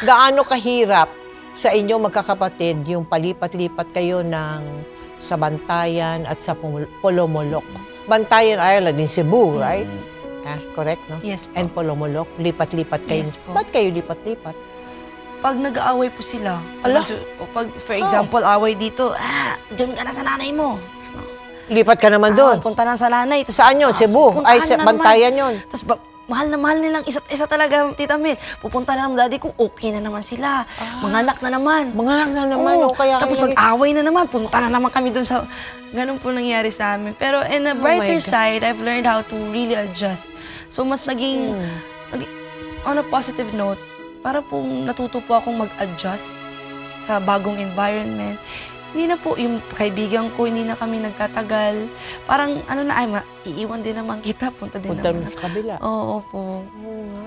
Gaano kahirap sa inyo magkakapatid yung palipat-lipat kayo sa Bantayan at sa Polomolok? Bantayan, Ireland, in Cebu, right? Correct, no? Yes po. And Polomolok, lipat-lipat kayo. Yes po. Ba't kayo lipat-lipat? Pag nag-aaway po sila, Ala. pag for example, away dito, dyan ka na sa nanay mo. Lipat ka naman doon. Punta na sa nanay. Tas, Saan yun? Cebu? Ay, sa Bantayan yun. Tapos mahal na mahal nilang isa't isa talaga, Tita Mel. Pupunta na ng daddy ko, okay na naman sila. Manganak na naman. Manganak na naman. Oo. O kaya Tapos kayo nag-away na naman, punta na naman kami dun sa... Ganun po nangyari sa amin. Pero in a brighter God. side, I've learned how to really adjust. So mas naging, on a positive note, para pong natuto po akong mag-adjust sa bagong environment. Hindi na po, yung kaibigan ko, hindi na kami nagtatagal. Parang ano na, iiwan din naman kita, punta din punta naman. sa kabila. Oo po. Oo nga.